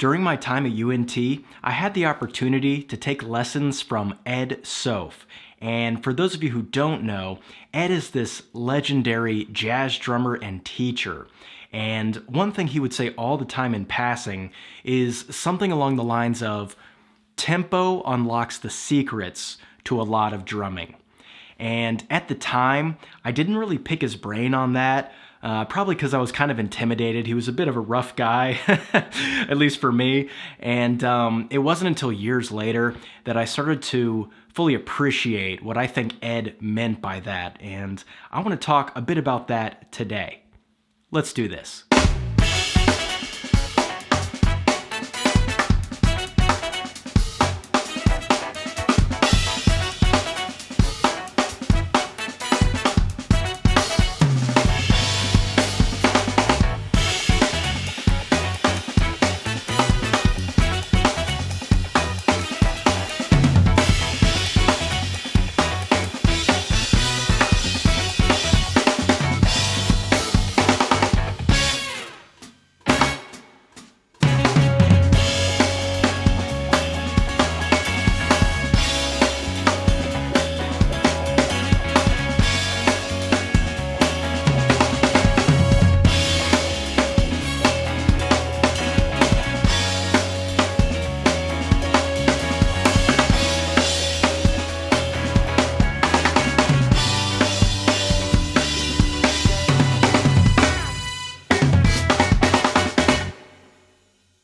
During my time at UNT, I had the opportunity to take lessons from Ed Soph. And for those of you who don't know, Ed is this legendary jazz drummer and teacher. And one thing he would say all the time in passing is something along the lines of, tempo unlocks the secrets to a lot of drumming. And at the time, I didn't really pick his brain on that, probably because I was kind of intimidated. He was a bit of a rough guy, at least for me. And it wasn't until years later that I started to fully appreciate what I think Ed meant by that. And I want to talk a bit about that today. Let's do this.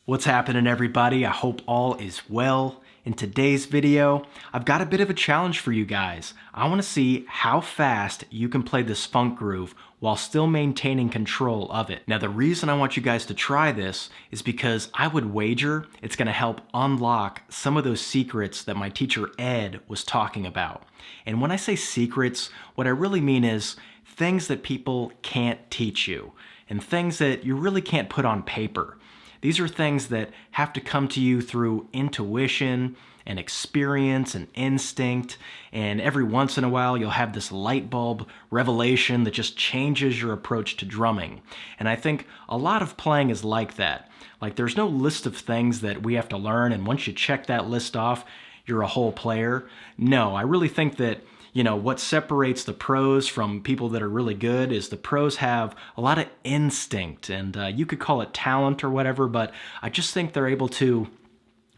What's happening, everybody? I hope all is well. In today's video, I've got a bit of a challenge for you guys. I want to see how fast you can play this funk groove while still maintaining control of it. Now, the reason I want you guys to try this is because I would wager it's going to help unlock some of those secrets that my teacher Ed was talking about. And when I say secrets, what I really mean is things that people can't teach you and things that you really can't put on paper. These are things that have to come to you through intuition and experience and instinct, and every once in a while you'll have this light bulb revelation that just changes your approach to drumming. And I think a lot of playing is like that. Like, there's no list of things that we have to learn, and once you check that list off, you're a whole player. No, I really think that what separates the pros from people that are really good is the pros have a lot of instinct, and you could call it talent or whatever, but I just think they're able to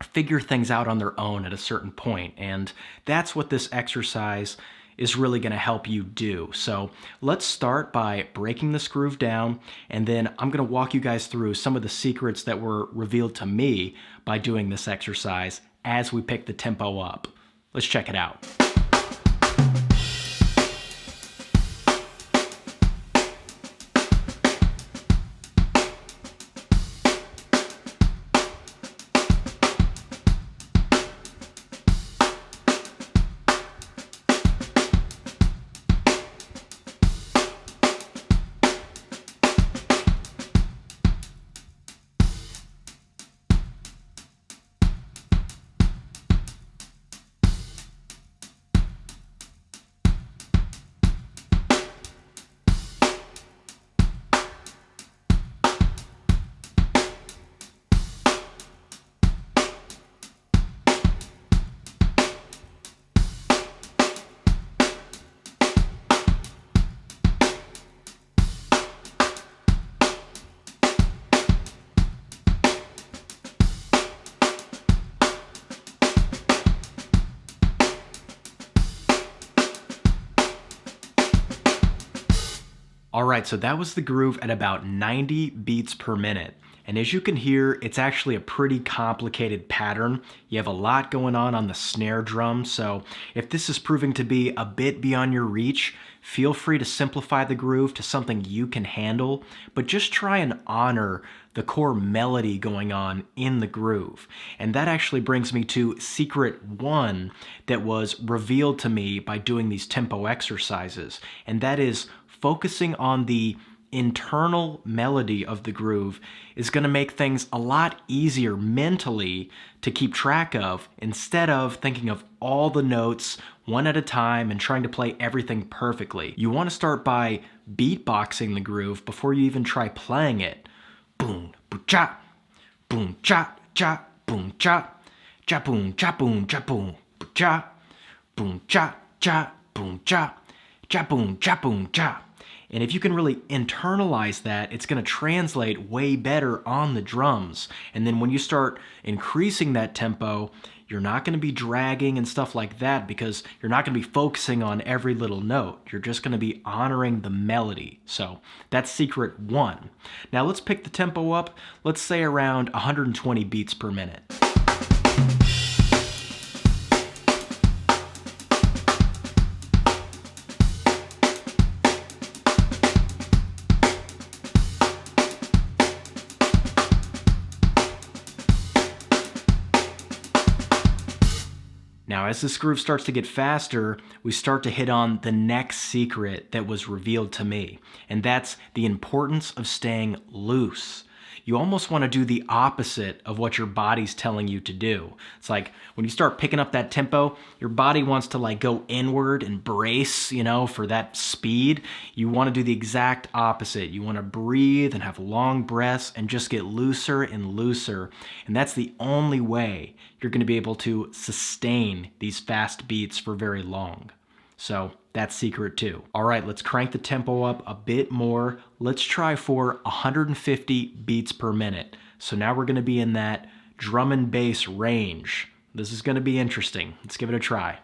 figure things out on their own at a certain point, and that's what this exercise is really going to help you do. So let's start by breaking this groove down, and then I'm going to walk you guys through some of the secrets that were revealed to me by doing this exercise as we pick the tempo up. Let's check it out. Alright, so that was the groove at about 90 beats per minute. And as you can hear, it's actually a pretty complicated pattern. You have a lot going on the snare drum, so if this is proving to be a bit beyond your reach, feel free to simplify the groove to something you can handle, but just try and honor the core melody going on in the groove. And that actually brings me to secret one that was revealed to me by doing these tempo exercises, and that is focusing on the internal melody of the groove is going to make things a lot easier mentally to keep track of, instead of thinking of all the notes one at a time and trying to play everything perfectly. You want to start by beatboxing the groove before you even try playing it. Boom, boom, cha, boom, cha, cha, boom cha, cha boom cha boom cha boom cha, boom cha cha, boom cha, cha boom cha boom cha. And if you can really internalize that, it's going to translate way better on the drums. And then when you start increasing that tempo, you're not going to be dragging and stuff like that because you're not going to be focusing on every little note. You're just going to be honoring the melody. So that's secret one. Now let's pick the tempo up. Let's say around 120 beats per minute. Now, as this groove starts to get faster, we start to hit on the next secret that was revealed to me, and that's the importance of staying loose. You almost want to do the opposite of what your body's telling you to do. It's like when you start picking up that tempo, your body wants to like go inward and brace, for that speed. You want to do the exact opposite. You want to breathe and have long breaths and just get looser and looser. And that's the only way you're going to be able to sustain these fast beats for very long. So that's secret two. All right, let's crank the tempo up a bit more. Let's try for 150 beats per minute. So now we're going to be in that drum and bass range. This is going to be interesting. Let's give it a try.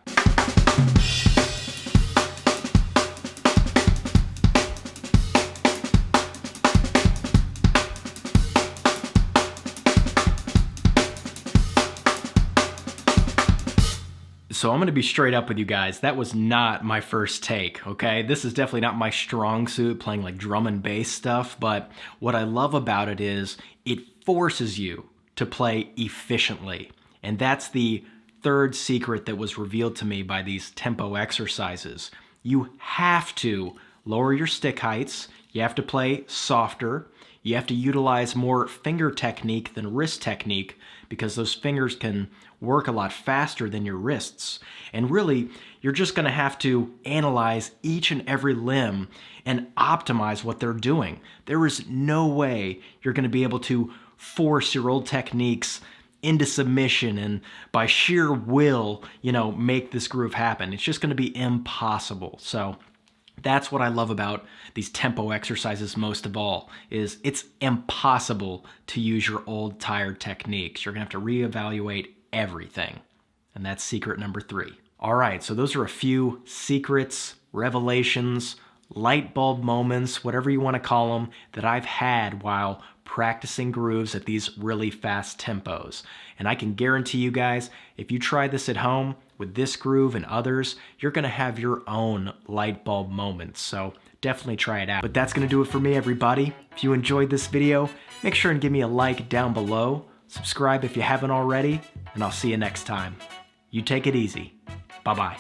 So I'm going to be straight up with you guys. That was not my first take, okay? This is definitely not my strong suit, playing like drum and bass stuff, but what I love about it is it forces you to play efficiently. And that's the third secret that was revealed to me by these tempo exercises. You have to lower your stick heights, you have to play softer, you have to utilize more finger technique than wrist technique because those fingers can work a lot faster than your wrists. And really, you're just going to have to analyze each and every limb and optimize what they're doing. There is no way you're going to be able to force your old techniques into submission and by sheer will, make this groove happen. It's just going to be impossible. So that's what I love about these tempo exercises most of all, is it's impossible to use your old tired techniques. You're gonna have to reevaluate everything. And that's secret number 3. All right, so those are a few secrets, revelations, light bulb moments, whatever you want to call them, that I've had while practicing grooves at these really fast tempos. And I can guarantee you guys, if you try this at home with this groove and others, you're going to have your own light bulb moments. So definitely try it out. But that's going to do it for me, everybody. If you enjoyed this video, make sure and give me a like down below. Subscribe if you haven't already, and I'll see you next time. You take it easy. Bye-bye.